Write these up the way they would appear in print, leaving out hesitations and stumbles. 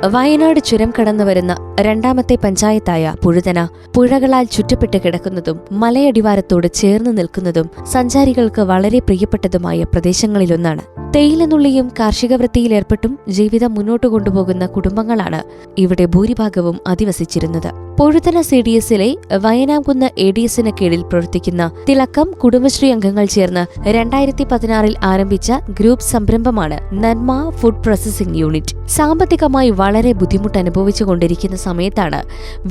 വയനാട് ചുരം കടന്നുവരുന്ന രണ്ടാമത്തെ പഞ്ചായത്തായ പുഴുതന പുഴകളാൽ ചുറ്റപ്പെട്ട് കിടക്കുന്നതും മലയടിവാരത്തോട് ചേർന്ന് നിൽക്കുന്നതും സഞ്ചാരികൾക്ക് വളരെ പ്രിയപ്പെട്ടതുമായ പ്രദേശങ്ങളിലൊന്നാണ്. തേയിലനുള്ളിയും കാർഷിക വൃത്തിയിലേർപ്പെട്ടും ജീവിതം മുന്നോട്ടു കൊണ്ടുപോകുന്ന കുടുംബങ്ങളാണ് ഇവിടെ ഭൂരിഭാഗവും അധിവസിച്ചിരുന്നത്. പുഴുതന CDSലെ വയനാംകുന്ന് ADSന് കീഴിൽ പ്രവർത്തിക്കുന്ന തിളക്കം കുടുംബശ്രീ അംഗങ്ങൾ ചേർന്ന് 2016 ആരംഭിച്ച ഗ്രൂപ്പ് സംരംഭമാണ് നന്മ ഫുഡ് പ്രോസസിംഗ് യൂണിറ്റ്. സാമ്പത്തികമായി വളരെ ബുദ്ധിമുട്ട് അനുഭവിച്ചുകൊണ്ടിരിക്കുന്ന സമയത്താണ്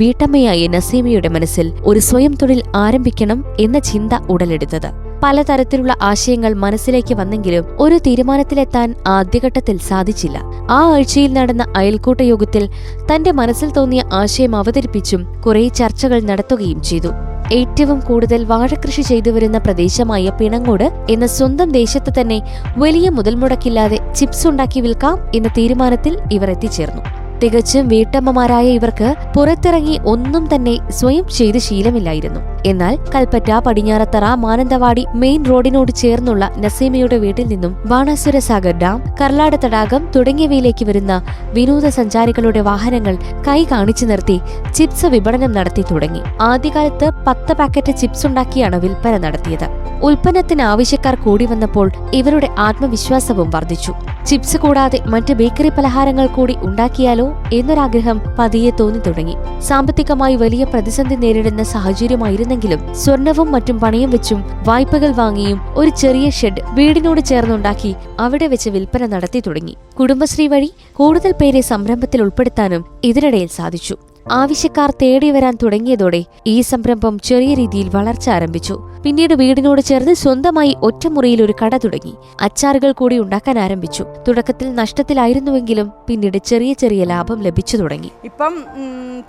വീട്ടമ്മയായ നസീമയുടെ മനസ്സിൽ ഒരു സ്വയം തൊഴിൽ ആരംഭിക്കണം എന്ന ചിന്ത ഉടലെടുത്തത്. പലതരത്തിലുള്ള ആശയങ്ങൾ മനസ്സിലേക്ക് വന്നെങ്കിലും ഒരു തീരുമാനത്തിലെത്താൻ ആദ്യഘട്ടത്തിൽ സാധിച്ചില്ല. ആ ആഴ്ചയിൽ നടന്ന അയൽക്കൂട്ട യോഗത്തിൽ തന്റെ മനസ്സിൽ തോന്നിയ ആശയം അവതരിപ്പിച്ചും കുറെ ചർച്ചകൾ നടത്തുകയും ചെയ്തു. ഏറ്റവും കൂടുതൽ വാഴകൃഷി ചെയ്തുവരുന്ന പ്രദേശമായ പിണങ്ങോട് എന്ന സ്വന്തം ദേശത്ത് തന്നെ വലിയ മുതൽ മുടക്കില്ലാതെ ചിപ്സ് ഉണ്ടാക്കി വിൽക്കാം എന്ന തീരുമാനത്തിൽ ഇവർ എത്തിച്ചേർന്നു. തികച്ചും വീട്ടമ്മമാരായ ഇവർക്ക് പുറത്തിറങ്ങി ഒന്നും തന്നെ സ്വയം ചെയ്ത് ശീലമില്ലായിരുന്നു. എന്നാൽ കൽപ്പറ്റ, പടിഞ്ഞാറത്തറ, മാനന്തവാടി മെയിൻ റോഡിനോട് ചേർന്നുള്ള നസീമയുടെ വീട്ടിൽ നിന്നും ബാണാസുര സാഗർ ഡാം, കർലാട് തടാകം തുടങ്ങിയവയിലേക്ക് വരുന്ന വിനോദസഞ്ചാരികളുടെ വാഹനങ്ങൾ കൈ കാണിച്ചു നിർത്തി ചിപ്സ് വിപണനം നടത്തി തുടങ്ങി. ആദ്യകാലത്ത് 10 പാക്കറ്റ് ചിപ്സ് ഉണ്ടാക്കിയാണ് വിൽപ്പന നടത്തിയത്. ഉൽപ്പന്നത്തിന് ആവശ്യക്കാർ കൂടി വന്നപ്പോൾ ഇവരുടെ ആത്മവിശ്വാസവും വർദ്ധിച്ചു. ചിപ്സ് കൂടാതെ മറ്റ് ബേക്കറി പലഹാരങ്ങൾ കൂടി ഉണ്ടാക്കിയാലോ എന്നൊരാഗ്രഹം പതിയെ തോന്നി തുടങ്ങി. സാമ്പത്തികമായി വലിയ പ്രതിസന്ധി നേരിടുന്ന സാഹചര്യമായിരുന്നെങ്കിലും സ്വർണവും മറ്റും പണയം വെച്ചും വായ്പകൾ വാങ്ങിയും ഒരു ചെറിയ ഷെഡ് വീടിനോട് ചേർന്നുണ്ടാക്കി അവിടെ വെച്ച് വിൽപ്പന നടത്തി തുടങ്ങി. കുടുംബശ്രീ വഴി കൂടുതൽ പേരെ സംരംഭത്തിൽ ഉൾപ്പെടുത്താനും ഇതിനിടയിൽ സാധിച്ചു. ആവശ്യക്കാർ തേടി വരാൻ തുടങ്ങിയതോടെ ഈ സംരംഭം ചെറിയ രീതിയിൽ വളർച്ച ആരംഭിച്ചു. പിന്നീട് വീടിനോട് ചേർന്ന് സ്വന്തമായി ഒറ്റമുറിയിൽ ഒരു കട തുടങ്ങി. അച്ചാറുകൾ കൂടി ഉണ്ടാക്കാൻ ആരംഭിച്ചു. തുടക്കത്തിൽ നഷ്ടത്തിലായിരുന്നുവെങ്കിലും പിന്നീട് ചെറിയ ചെറിയ ലാഭം ലഭിച്ചു തുടങ്ങി. ഇപ്പം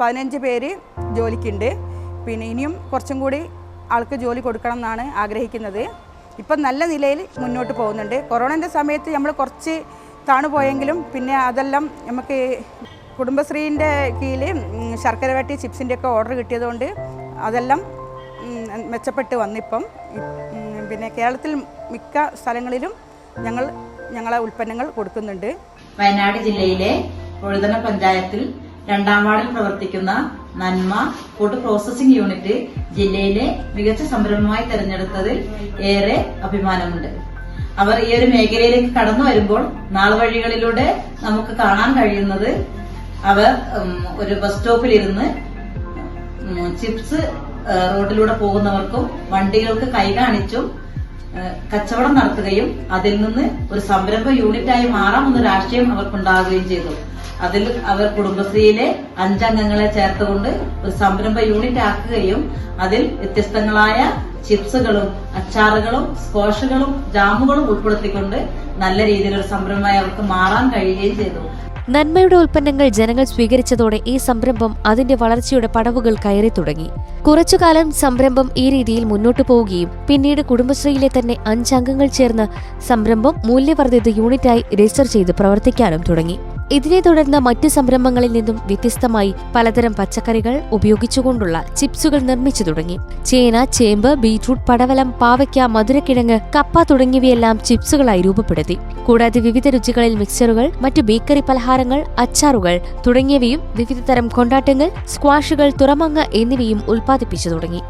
15 പേര് ജോലിക്കുണ്ട്. പിന്നെ ഇനിയും കുറച്ചും കൂടി ആൾക്ക് ജോലി കൊടുക്കണം എന്നാണ് ആഗ്രഹിക്കുന്നത്. ഇപ്പം നല്ല നിലയിൽ മുന്നോട്ട് പോകുന്നുണ്ട്. കൊറോണൻ്റെ സമയത്ത് നമ്മൾ കുറച്ച് താണുപോയെങ്കിലും പിന്നെ അതെല്ലാം നമുക്ക് കുടുംബശ്രീൻ്റെ കീഴിൽ ശർക്കര വരട്ടി ചിപ്സിൻ്റെയൊക്കെ ഓർഡർ കിട്ടിയതുകൊണ്ട് അതെല്ലാം മെച്ചപ്പെട്ട് വന്നിപ്പം. പിന്നെ കേരളത്തിൽ മിക്ക സ്ഥലങ്ങളിലും ഞങ്ങളെ ഉൽപ്പന്നങ്ങൾ കൊടുക്കുന്നുണ്ട്. വയനാട് ജില്ലയിലെ പുഴുതന പഞ്ചായത്തിൽ 2ാം വാർഡിൽ പ്രവർത്തിക്കുന്ന നന്മ ഫുഡ് പ്രോസസിംഗ് യൂണിറ്റ് ജില്ലയിലെ മികച്ച സംരംഭമായി തെരഞ്ഞെടുത്തതിൽ ഏറെ അഭിമാനമുണ്ട്. അവർ ഈ ഒരു മേഖലയിലേക്ക് കടന്നു വരുമ്പോൾ നാൾവഴികളിലൂടെ നമുക്ക് കാണാൻ കഴിയുന്നത് അവർ ഒരു ബസ് സ്റ്റോപ്പിലിരുന്ന് ചിപ്സ് റോഡിലൂടെ പോകുന്നവർക്കും വണ്ടികൾക്ക് കൈ കാണിച്ചും കച്ചവടം നടത്തുകയും അതിൽ നിന്ന് ഒരു സംരംഭ യൂണിറ്റായി മാറാമെന്ന ആശയം അവർക്കുണ്ടാകുകയും ചെയ്തു. അതിൽ അവർ കുടുംബശ്രീയിലെ 5 അംഗങ്ങളെ ചേർത്തുകൊണ്ട് ഒരു സംരംഭ യൂണിറ്റ് ആക്കുകയും അതിൽ വ്യത്യസ്തങ്ങളായ ചിപ്സുകളും അച്ചാറുകളും സ്ക്വാഷുകളും ജാമുകളും ഉൾപ്പെടുത്തിക്കൊണ്ട് നല്ല രീതിയിലൊരു സംരംഭമായി അവർക്ക് മാറാൻ കഴിയുകയും ചെയ്തു. നന്മയുടെ ഉൽപ്പന്നങ്ങൾ ജനങ്ങൾ സ്വീകരിച്ചതോടെ ഈ സംരംഭം അതിന്റെ വളർച്ചയുടെ പടവുകൾ കയറി തുടങ്ങി. കുറച്ചുകാലം സംരംഭം ഈ രീതിയിൽ മുന്നോട്ടു പോവുകയും പിന്നീട് കുടുംബശ്രീയിലെ തന്നെ 5 അംഗങ്ങൾ ചേർന്ന് സംരംഭം മൂല്യവർദ്ധിത യൂണിറ്റായി രജിസ്റ്റർ ചെയ്ത് പ്രവർത്തിക്കാനും തുടങ്ങി. ഇതിനെ തുടർന്ന് മറ്റ് സംരംഭങ്ങളിൽ നിന്നും വ്യത്യസ്തമായി പലതരം പച്ചക്കറികൾ ഉപയോഗിച്ചുകൊണ്ടുള്ള ചിപ്സുകൾ നിർമ്മിച്ചു തുടങ്ങി. ചേന, ചേമ്പ്, ബീറ്റ്റൂട്ട്, പടവലം, പാവയ്ക്ക, മധുരക്കിഴങ്ങ്, കപ്പ തുടങ്ങിയവയെല്ലാം ചിപ്സുകളായി രൂപപ്പെടുത്തി. കൂടാതെ വിവിധ രുചികളിൽ മിക്സറുകൾ, മറ്റു ബേക്കറി പലഹാരങ്ങൾ, അച്ചാറുകൾ തുടങ്ങിയവയും വിവിധതരം കൊണ്ടാട്ടങ്ങൾ, സ്ക്വാഷുകൾ, തുറമങ്ങ എന്നിവയും ഉൽപ്പാദിപ്പിച്ചു തുടങ്ങി.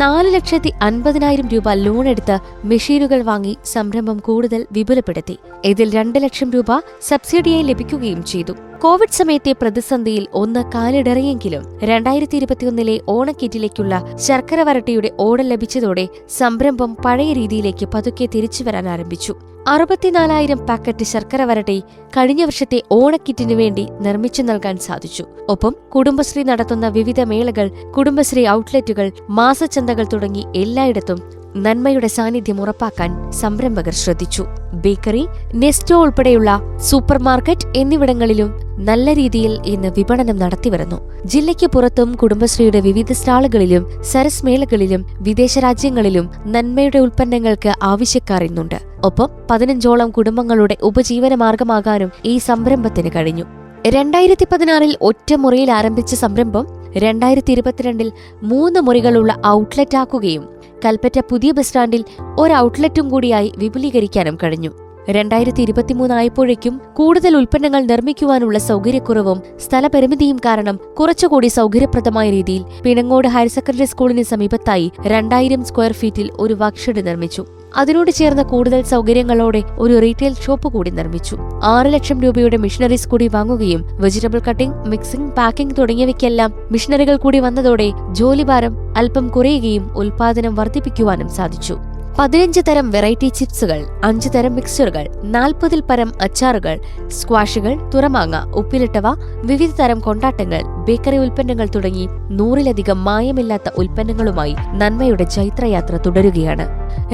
4,50,000 രൂപ ലോൺ എടുത്ത് മെഷീനുകൾ വാങ്ങി സംരംഭം കൂടുതൽ വിപുലപ്പെടുത്തി. ഇതിൽ 2 ലക്ഷം രൂപ സബ്സിഡിയായി ലഭിക്കുകയും ചെയ്തു. കോവിഡ് സമയത്തെ പ്രതിസന്ധിയിൽ ഒന്ന് കാലിടറിയെങ്കിലും 2021 ഓണക്കിറ്റിലേക്കുള്ള ശർക്കര വരട്ടിയുടെ ഓർഡർ ലഭിച്ചതോടെ സംരംഭം പഴയ രീതിയിലേക്ക് പതുക്കെ തിരിച്ചുവരാൻ ആരംഭിച്ചു. 64,000 പാക്കറ്റ് ശർക്കര വരട്ടി കഴിഞ്ഞ വർഷത്തെ ഓണക്കിറ്റിനു വേണ്ടി നിർമ്മിച്ചു നൽകാൻ സാധിച്ചു. ഒപ്പം കുടുംബശ്രീ നടത്തുന്ന വിവിധ മേളകൾ, കുടുംബശ്രീ ഔട്ട്ലെറ്റുകൾ, മാസച്ചന്തകൾ തുടങ്ങി എല്ലായിടത്തും നന്മയുടെ സാന്നിധ്യം ഉറപ്പാക്കാൻ സംരംഭകർ ശ്രദ്ധിച്ചു. ബേക്കറി, നെസ്റ്റോ ഉൾപ്പെടെയുള്ള സൂപ്പർമാർക്കറ്റ് എന്നിവിടങ്ങളിലും നല്ല രീതിയിൽ ഇന്ന് വിപണനം നടത്തിവരുന്നു. ജില്ലയ്ക്ക് പുറത്തും കുടുംബശ്രീയുടെ വിവിധ സ്റ്റാളുകളിലും സരസ് മേളകളിലും വിദേശ രാജ്യങ്ങളിലും നന്മയുടെ ഉൽപ്പന്നങ്ങൾക്ക് ആവശ്യക്കാർ ഇന്നുണ്ട്. ഒപ്പം 15ഓളം കുടുംബങ്ങളുടെ ഉപജീവനമാർഗമാകാനും ഈ സംരംഭത്തിന് കഴിഞ്ഞു. 2016 ഒറ്റമുറിയിൽ ആരംഭിച്ച സംരംഭം 2022 3 മുറികളുള്ള ഔട്ട്ലെറ്റ് ആക്കുകയും കൽപ്പറ്റ പുതിയ ബസ് സ്റ്റാൻഡിൽ ഒരു ഔട്ട്ലെറ്റും കൂടിയായി വിപുലീകരിക്കാനും കഴിഞ്ഞു. 2023 ആയപ്പോഴേക്കും കൂടുതൽ ഉൽപ്പന്നങ്ങൾ നിർമ്മിക്കുവാനുള്ള സൗകര്യക്കുറവും സ്ഥലപരിമിതിയും കാരണം കുറച്ചുകൂടി സൗകര്യപ്രദമായ രീതിയിൽ പിണങ്ങോട് ഹയർ സെക്കൻഡറി സ്കൂളിന് സമീപത്തായി 2000 സ്ക്വയർ ഫീറ്റിൽ ഒരു വർക്ക്ഷെഡ് നിർമ്മിച്ചു. അതിനോട് ചേർന്ന കൂടുതൽ സൗകര്യങ്ങളോടെ ഒരു റീറ്റെയിൽ ഷോപ്പ് കൂടി നിർമ്മിച്ചു. 6 ലക്ഷം രൂപയുടെ മിഷനറീസ് കൂടി വാങ്ങുകയും വെജിറ്റബിൾ കട്ടിംഗ്, മിക്സിംഗ്, പാക്കിംഗ് തുടങ്ങിയവയ്ക്കെല്ലാം മിഷനറികൾ കൂടി വന്നതോടെ ജോലിഭാരം അല്പം കുറയുകയും ഉൽപാദനം വർദ്ധിപ്പിക്കുവാനും സാധിച്ചു. 15 തരം വെറൈറ്റി ചിപ്സുകൾ, 5 തരം മിക്സ്ചറുകൾ, 40-ൽ പരം അച്ചാറുകൾ, സ്ക്വാഷുകൾ, തുറമാങ്ങ, ഉപ്പിലിട്ടവ, വിവിധ തരം കൊണ്ടാട്ടങ്ങൾ, ബേക്കറി ഉൽപ്പന്നങ്ങൾ തുടങ്ങി 100-ലധികം മായമില്ലാത്ത ഉൽപ്പന്നങ്ങളുമായി നന്മയുടെ ചൈത്രയാത്ര തുടരുകയാണ്.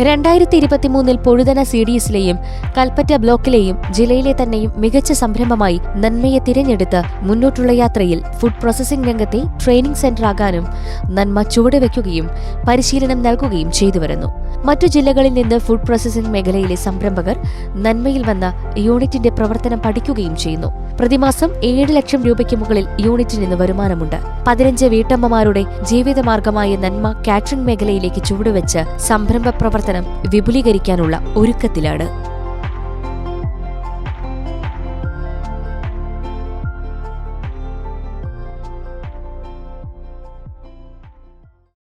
2023 പൊഴുതന CDSലെയും കൽപ്പറ്റ ബ്ലോക്കിലെയും ജില്ലയിലെ തന്നെയും മികച്ച സംരംഭമായി നന്മയെ തിരഞ്ഞെടുത്ത് മുന്നോട്ടുള്ള യാത്രയിൽ ഫുഡ് പ്രോസസിംഗ് രംഗത്തെ ട്രെയിനിംഗ് സെന്ററാകാനും നന്മ ചുവടുവെക്കുകയും പരിശീലനം നൽകുകയും ചെയ്തുവരുന്നു. മറ്റു ജില്ലകളിൽ നിന്ന് ഫുഡ് പ്രോസസിംഗ് മേഖലയിലെ സംരംഭകർ നന്മയിൽ വന്ന യൂണിറ്റിന്റെ പ്രവർത്തനം പഠിക്കുകയും ചെയ്യുന്നു. പ്രതിമാസം 7 ലക്ഷം രൂപയ്ക്ക് മുകളിൽ യൂണിറ്റിൽ നിന്ന് വരുമാനമുണ്ട്. 15 വീട്ടമ്മമാരുടെ ജീവിതമാർഗമായ നന്മ കാറ്ററിംഗ് മേഖലയിലേക്ക് ചുവടുവെച്ച് സംരംഭ പ്രവർത്തനം വിപുലീകരിക്കാനുള്ള ഒരുക്കത്തിലാണ്.